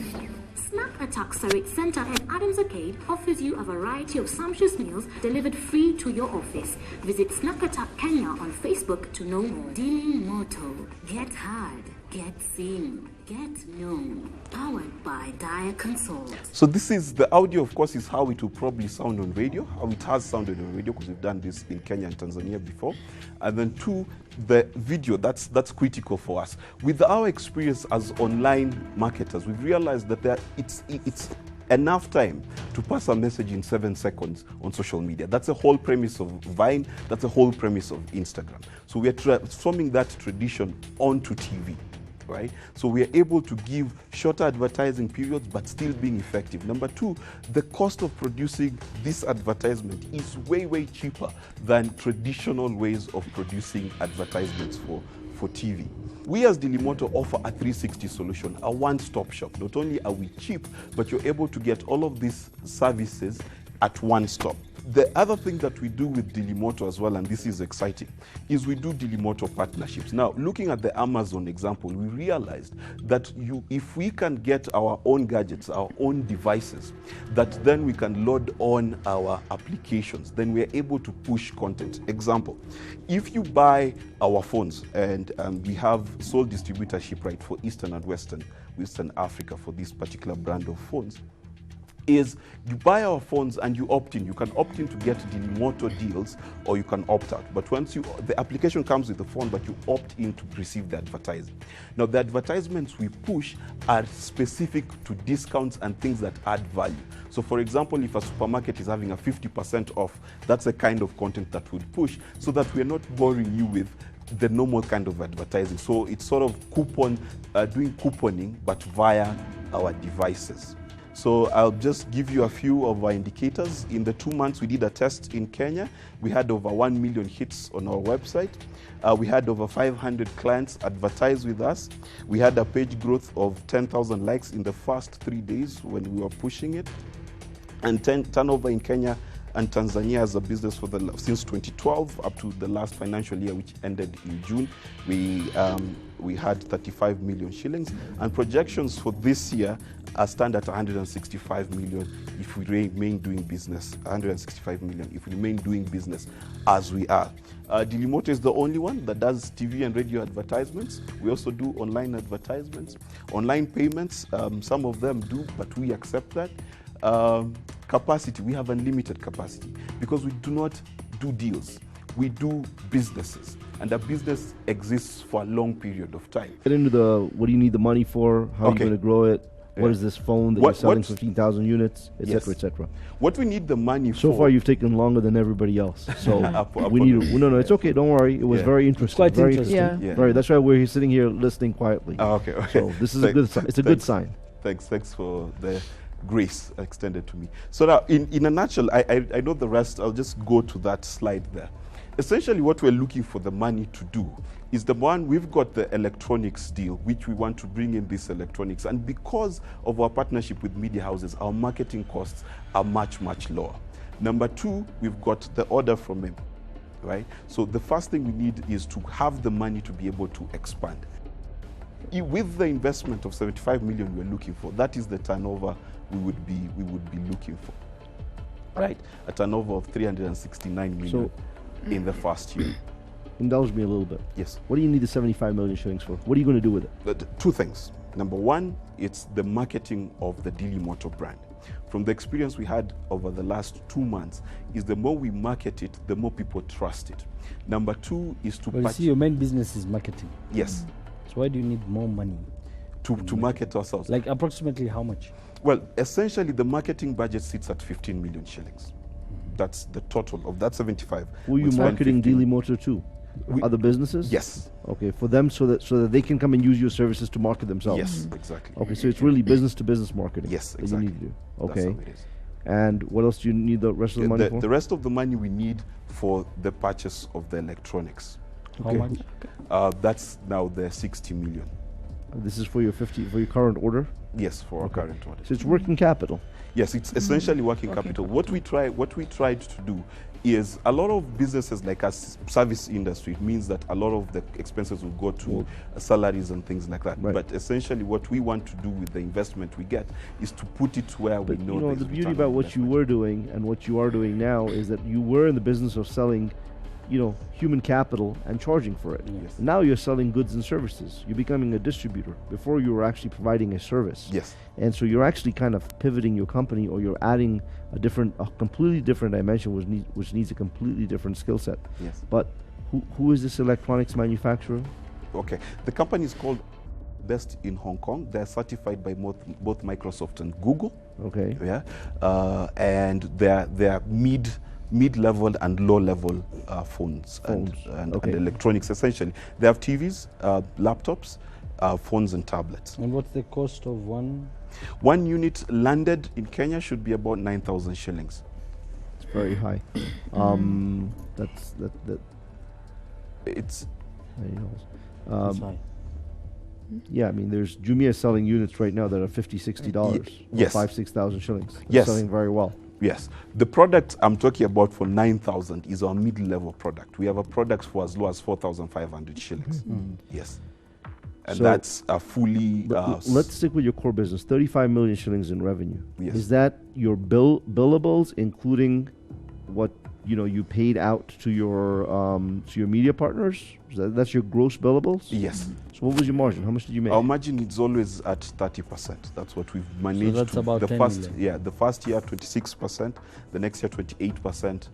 [SPEAKER 10] Snack Attack Sarit Center at Adams Arcade offers you a variety of sumptuous meals delivered free to your office. Visit Snack Attack Kenya on Facebook to know more. Daily motto: get hard, get seen, get known. Powered by Dia Consult.
[SPEAKER 7] So this is the audio, of course, is how it will probably sound on radio, how it has sounded on radio, because we've done this in Kenya and Tanzania before. And then two, the video, that's critical for us. With our experience as online marketers, we've realized that it's enough time to pass a message in 7 seconds on social media. That's the whole premise of Vine. That's the whole premise of Instagram. So we are transforming that tradition onto TV. Right? So we are able to give shorter advertising periods but still being effective. Number two, the cost of producing this advertisement is way, way cheaper than traditional ways of producing advertisements for TV. We as Delimoto offer a 360 solution, a one-stop shop. Not only are we cheap, but you're able to get all of these services at one stop. The other thing that we do with Delimoto as well, and this is exciting, is we do Delimoto partnerships. Now, looking at the Amazon example, we realized that if we can get our own gadgets, our own devices, that then we can load on our applications, then we're able to push content. Example, if you buy our phones, and we have sole distributorship right for Eastern and Western Africa for this particular brand of phones, is you buy our phones and you opt in. You can opt in to get Delimoto deals, or you can opt out. But once the application comes with the phone, but you opt in to receive the advertising. Now, the advertisements we push are specific to discounts and things that add value. So, for example, if a supermarket is having a 50% off, that's the kind of content that we'd push, so that we're not boring you with the normal kind of advertising. So it's sort of doing couponing, but via our devices. So I'll just give you a few of our indicators. In the 2 months we did a test in Kenya, we had over 1 million hits on our website. We had over 500 clients advertise with us. We had a page growth of 10,000 likes in the first 3 days when we were pushing it. And turnover in Kenya and Tanzania as a business since 2012 up to the last financial year, which ended in June, we had 35 million shillings, and projections for this year stand at 165 million if we remain doing business. 165 million if we remain doing business as we are. Delimoto is the only one that does TV and radio advertisements. We also do online advertisements, online payments. Some of them do, but we accept that. Capacity, we have unlimited capacity because we do not do deals, we do businesses, and a business exists for a long period of time.
[SPEAKER 5] Get into what do you need the money for, how are you going to grow it? What is this phone that you're selling 15,000 units, etc., etc.
[SPEAKER 7] What we need the money for.
[SPEAKER 5] So far, you've taken longer than everybody else. So we need. No, it's okay. Don't worry. It was very interesting.
[SPEAKER 6] Quite
[SPEAKER 5] very
[SPEAKER 6] interesting.
[SPEAKER 5] Yeah. Very. That's why we're sitting here listening quietly.
[SPEAKER 7] Okay.
[SPEAKER 5] So this is a good sign. It's a good sign.
[SPEAKER 7] Thanks for the grace extended to me. So now, in a nutshell, I know the rest. I'll just go to that slide there. Essentially, what we're looking for the money to do is the one, we've got the electronics deal, which we want to bring in this electronics. And because of our partnership with media houses, our marketing costs are much, much lower. Number two, we've got the order from him, right? So the first thing we need is to have the money to be able to expand. With the investment of 75 million we're looking for, that is the turnover we would be looking for, right? A turnover of 369 million in the first year.
[SPEAKER 5] Indulge me a little bit.
[SPEAKER 7] Yes.
[SPEAKER 5] What do you need the 75 million shillings for? What are you going to do with it?
[SPEAKER 7] Two things. Number one, it's the marketing of the Daily Motor brand. From the experience we had over the last 2 months, is the more we market it, the more people trust it. Number two is to...
[SPEAKER 6] Well, you see, your main business is marketing.
[SPEAKER 7] Yes.
[SPEAKER 6] So why do you need more money?
[SPEAKER 7] To market ourselves.
[SPEAKER 6] Like approximately how much?
[SPEAKER 7] Well, essentially the marketing budget sits at 15 million shillings. That's the total of that 75.
[SPEAKER 5] Who are you marketing Daily Motor to? Other businesses?
[SPEAKER 7] Yes.
[SPEAKER 5] Okay, for them so that they can come and use your services to market themselves.
[SPEAKER 7] Yes, exactly.
[SPEAKER 5] Okay, so it's really business to business marketing.
[SPEAKER 7] Yes,
[SPEAKER 5] that
[SPEAKER 7] exactly.
[SPEAKER 5] you need to do. Okay.
[SPEAKER 7] That's how it is.
[SPEAKER 5] And what else do you need the rest of the money for?
[SPEAKER 7] The rest of the money we need for the purchase of the electronics.
[SPEAKER 6] How much?
[SPEAKER 7] That's now the 60 million.
[SPEAKER 5] This is for your current order?
[SPEAKER 7] Yes, for our current order.
[SPEAKER 5] So it's working capital.
[SPEAKER 7] Yes, it's essentially working capital. What we tried to do is a lot of businesses like us, service industry, it means that a lot of the expenses will go to salaries and things like that.
[SPEAKER 5] Right.
[SPEAKER 7] But essentially what we want to do with the investment we get is to put it where we know.
[SPEAKER 5] You know, the beauty about what you were doing and what you are doing now is that you were in the business of selling, you know, human capital and charging for it.
[SPEAKER 7] Yes.
[SPEAKER 5] Now you're selling goods and services. You're becoming a distributor. Before you were actually providing a service.
[SPEAKER 7] Yes.
[SPEAKER 5] And so you're actually kind of pivoting your company, or you're adding a completely different dimension, which needs a completely different skill set.
[SPEAKER 7] Yes.
[SPEAKER 5] But who is this electronics manufacturer?
[SPEAKER 7] Okay. The company is called Best in Hong Kong. They're certified by both Microsoft and Google.
[SPEAKER 5] Okay.
[SPEAKER 7] Yeah. And they're mid-level and low-level phones. And electronics, essentially. They have TVs, laptops, phones and tablets.
[SPEAKER 6] And what's the cost of one?
[SPEAKER 7] One unit landed in Kenya should be about 9,000 shillings.
[SPEAKER 5] It's very high.
[SPEAKER 7] It's
[SPEAKER 6] high.
[SPEAKER 5] Yeah, I mean, there's Jumia selling units right now that are $50-$60.
[SPEAKER 7] Yes.
[SPEAKER 5] 5,000-6,000 shillings. They're
[SPEAKER 7] Yes.
[SPEAKER 5] selling very well.
[SPEAKER 7] Yes. The product I'm talking about for 9,000 is our mid-level product. We have a product for as low as 4,500 shillings. Yes. And
[SPEAKER 5] So
[SPEAKER 7] that's a fully...
[SPEAKER 5] let's stick with your core business. 35 million shillings in revenue.
[SPEAKER 7] Yes.
[SPEAKER 5] Is that your billables, including what you paid out to your media partners? That's your gross billables?
[SPEAKER 7] Yes.
[SPEAKER 5] So what was your margin? How much did you make?
[SPEAKER 7] Our margin is always at 30%. That's what we've managed.
[SPEAKER 6] So that's
[SPEAKER 7] to
[SPEAKER 6] about
[SPEAKER 7] the
[SPEAKER 6] 10
[SPEAKER 7] first,
[SPEAKER 6] million.
[SPEAKER 7] yeah, the first year 26%, the next year 28%.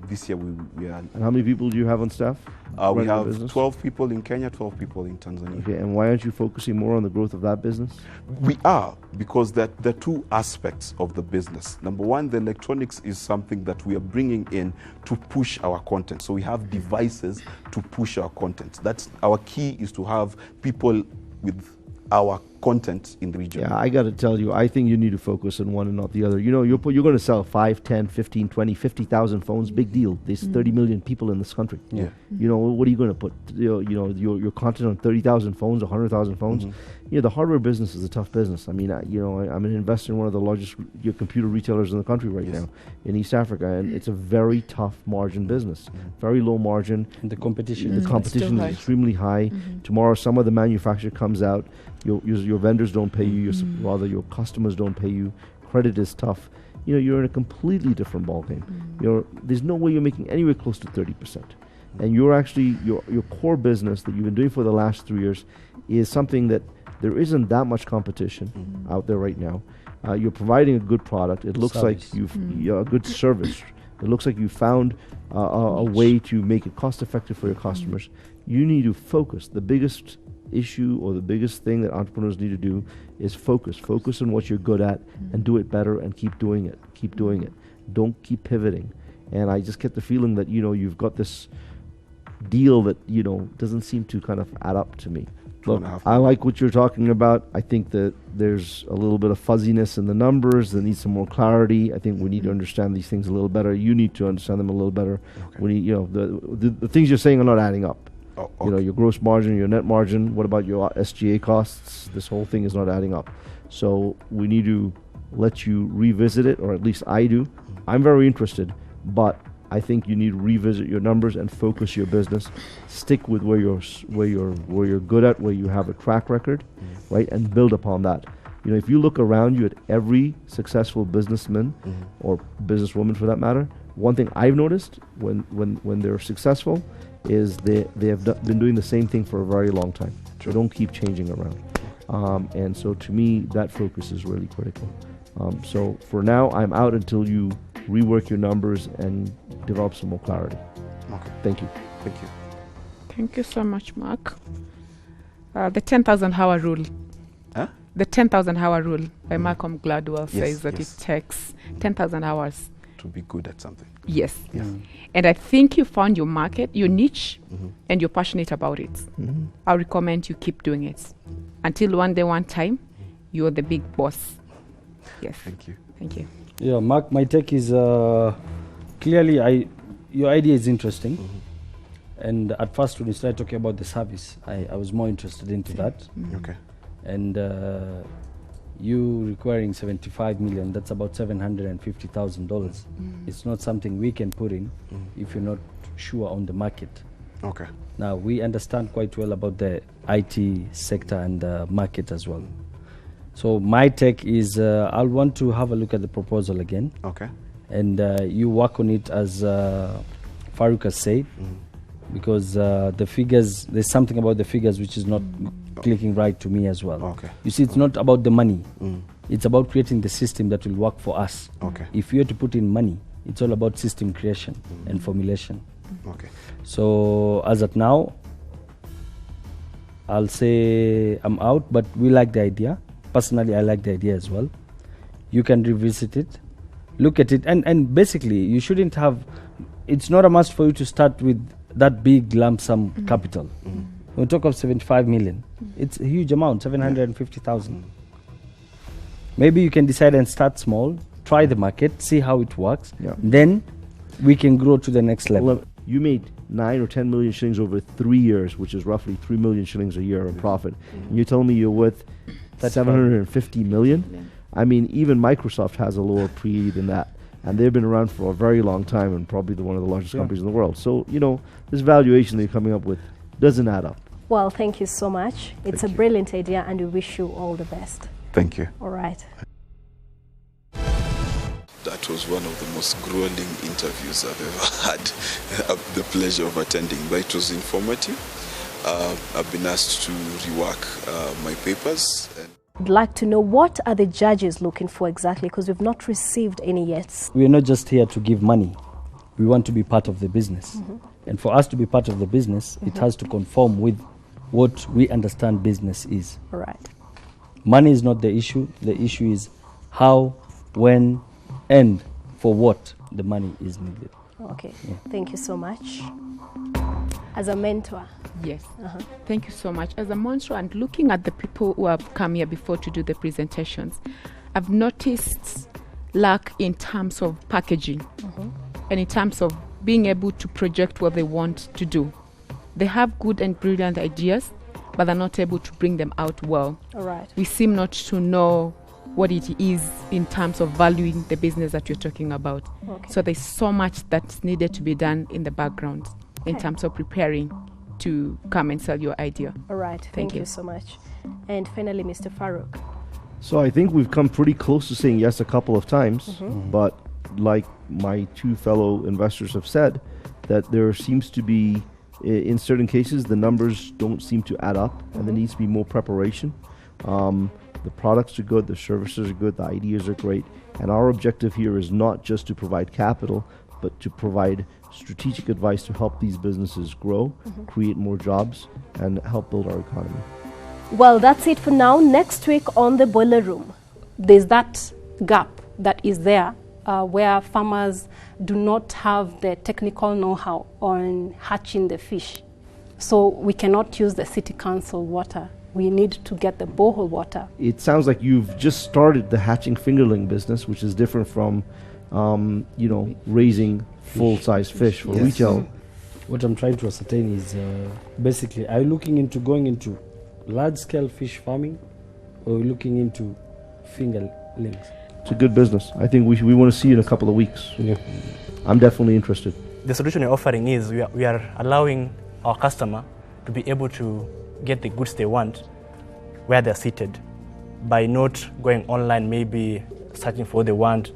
[SPEAKER 7] This year we are.
[SPEAKER 5] And how many people do you have on staff?
[SPEAKER 7] We
[SPEAKER 5] running the
[SPEAKER 7] have
[SPEAKER 5] business?
[SPEAKER 7] 12 people in Kenya, 12 people in Tanzania.
[SPEAKER 5] Okay, and why aren't you focusing more on the growth of that business?
[SPEAKER 7] We are, because there are two aspects of the business. Number one, the electronics is something that we are bringing in to push our content. So we have devices to push our content. That's our key, is to have people with our content in the region.
[SPEAKER 5] Yeah, I got to tell you, I think you need to focus on one and not the other. You know, you're going to sell 5, 10, 15, 20, 50,000 phones. Big deal. There's 30 million people in this country.
[SPEAKER 7] Yeah.
[SPEAKER 5] You know, what are you going to put your content on 30,000 phones, 100,000 phones? You know, the hardware business is a tough business. I mean, I'm an investor in one of the largest computer retailers in the country right now in East Africa, and it's a very tough margin business. Very low margin.
[SPEAKER 6] And the competition.
[SPEAKER 5] The competition is extremely high. Tomorrow, some other manufacturer comes out. Your vendors don't pay you. Rather, your customers don't pay you. Credit is tough. You know, you're in a completely different ballgame. There's no way you're making anywhere close to 30%. And you're actually your core business that you've been doing for the last 3 years is something that there isn't that much competition out there right now. You're providing a good product. It looks like you've a good service. It looks like you found a way to make it cost effective for your customers. You need to focus. The biggest issue or the biggest thing that entrepreneurs need to do is focus on what you're good at and do it better and keep doing it. Don't keep pivoting. And I just get the feeling that you've got this deal that doesn't seem to kind of add up to me. Look, I like what you're talking about. I think that there's a little bit of fuzziness in the numbers. There needs some more clarity. I think we need to understand these things a little better. You need to understand them a little better.
[SPEAKER 7] Okay.
[SPEAKER 5] We need, the things you're saying are not adding up.
[SPEAKER 7] Oh, okay.
[SPEAKER 5] Your gross margin, your net margin. What about your SGA costs? This whole thing is not adding up. So we need to let you revisit it, or at least I do. I'm very interested, but I think you need to revisit your numbers and focus your business. Stick with where you're good at, where you have a track record, right, and build upon that. If you look around you at every successful businessman or businesswoman, for that matter, one thing I've noticed when they're successful is they have been doing the same thing for a very long time. They don't keep changing around, and so to me that focus is really critical. So for now, I'm out until you rework your numbers and develop some more clarity.
[SPEAKER 7] Okay.
[SPEAKER 5] Thank you.
[SPEAKER 7] Thank you.
[SPEAKER 3] Thank you so much, Mark. The 10,000 hour rule.
[SPEAKER 7] Huh?
[SPEAKER 3] The 10,000 hour rule by Malcolm Gladwell
[SPEAKER 7] Yes,
[SPEAKER 3] says that
[SPEAKER 7] yes.
[SPEAKER 3] it takes 10,000 hours.
[SPEAKER 7] To be good at something.
[SPEAKER 3] Yes.
[SPEAKER 7] Yes.
[SPEAKER 3] And I think you found your market, your niche, and you're passionate about it. I recommend you keep doing it until one day, one time, you're the big boss. Yes.
[SPEAKER 7] Thank you.
[SPEAKER 3] Thank you.
[SPEAKER 6] Yeah, Mark, my take is clearly your idea is interesting. And at first when you started talking about the service, I was more interested into that.
[SPEAKER 7] Okay.
[SPEAKER 6] And you requiring 75 million, that's about $750,000. It's not something we can put in if you're not sure on the market.
[SPEAKER 7] Okay.
[SPEAKER 6] Now, we understand quite well about the IT sector and the market as well. So my take is I'll want to have a look at the proposal again.
[SPEAKER 7] Okay.
[SPEAKER 6] And you work on it as Farouk has said, because the figures, there's something about the figures which is not clicking right to me as well.
[SPEAKER 7] Okay.
[SPEAKER 6] You see, it's not about the money. It's about creating the system that will work for us.
[SPEAKER 7] Okay.
[SPEAKER 6] If you have to put in money, it's all about system creation and formulation.
[SPEAKER 7] Okay.
[SPEAKER 6] So as at now, I'll say I'm out, but we like the idea. Personally, I like the idea as well. You can revisit it, look at it, and basically you shouldn't have, it's not a must for you to start with that big lump sum capital. When we talk of 75 million, it's a huge amount, 750,000. Maybe you can decide and start small, try the market, see how it works. Then we can grow to the next level.
[SPEAKER 5] Well, you made 9 or 10 million shillings over 3 years, which is roughly 3 million shillings a year in profit. And you're telling me you're worth 750 million? I mean, even Microsoft has a lower PE than that. And they've been around for a very long time and probably one of the largest companies in the world. So, this valuation that you're coming up with doesn't add up.
[SPEAKER 1] Well, thank you so much. It's a brilliant idea, and we wish you all the best.
[SPEAKER 7] Thank you.
[SPEAKER 1] All right.
[SPEAKER 9] That was one of the most grueling interviews I've ever had the pleasure of attending, but it was informative. I've been asked to rework my papers.
[SPEAKER 1] I'd like to know, what are the judges looking for exactly, because we've not received any yet.
[SPEAKER 6] We are not just here to give money. We want to be part of the business. And for us to be part of the business, it has to conform with what we understand business is.
[SPEAKER 1] All right.
[SPEAKER 6] Money is not the issue. The issue is how, when, and for what the money is needed.
[SPEAKER 1] Okay. Thank you so much. As a mentor.
[SPEAKER 3] Yes. Thank you so much. As a mentor and looking at the people who have come here before to do the presentations, I've noticed lack in terms of packaging and in terms of being able to project what they want to do. They have good and brilliant ideas, but they're not able to bring them out well.
[SPEAKER 1] All right.
[SPEAKER 3] We seem not to know what it is in terms of valuing the business that you're talking about.
[SPEAKER 1] Okay.
[SPEAKER 3] So there's so much that's needed to be done in the background in terms of preparing to come and sell your idea.
[SPEAKER 1] All right. Thank you so much. And finally, Mr. Farouk.
[SPEAKER 5] So I think we've come pretty close to saying yes a couple of times, but like my two fellow investors have said, that there seems to be, in certain cases, the numbers don't seem to add up, and there needs to be more preparation. The products are good, the services are good, the ideas are great, and our objective here is not just to provide capital, but to provide strategic advice to help these businesses grow, create more jobs, and help build our economy.
[SPEAKER 1] Well, that's it for now. Next week on the Boiler Room.
[SPEAKER 11] There's that gap that is there where farmers do not have the technical know-how on hatching the fish. So we cannot use the city council water. We need to get the borehole water.
[SPEAKER 5] It sounds like you've just started the hatching fingerling business, which is different from, raising full-size fish for retail.
[SPEAKER 6] What I'm trying to ascertain is basically, are you looking into going into large-scale fish farming, or are you looking into fingerlings?
[SPEAKER 5] It's a good business. I think we want to see you in a couple of weeks.
[SPEAKER 6] Yeah.
[SPEAKER 5] I'm definitely interested.
[SPEAKER 12] The solution we're offering is we are allowing our customer to be able to get the goods they want where they're seated by not going online, maybe searching for what they want.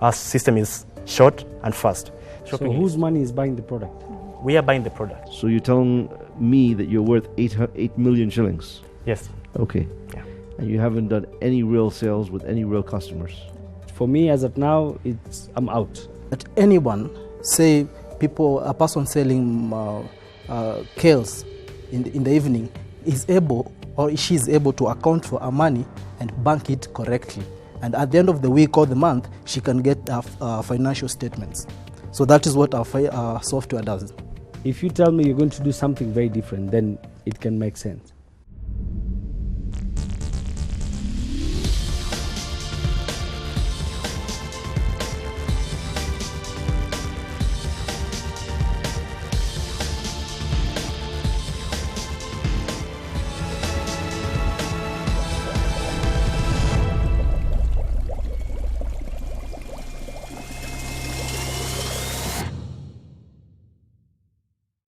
[SPEAKER 12] Our system is short and fast.
[SPEAKER 6] So whose money is buying the product?
[SPEAKER 12] We are buying the product.
[SPEAKER 5] So you're telling me that you're worth 8 million shillings?
[SPEAKER 12] Yes.
[SPEAKER 5] Okay.
[SPEAKER 12] Yeah.
[SPEAKER 5] And you haven't done any real sales with any real customers?
[SPEAKER 6] For me, as of now, I'm out.
[SPEAKER 13] That anyone, say a person selling kales in the evening is able, or she is able to account for her money and bank it correctly. And at the end of the week or the month, she can get financial statements. So that is what our software does.
[SPEAKER 6] If you tell me you're going to do something very different, then it can make sense.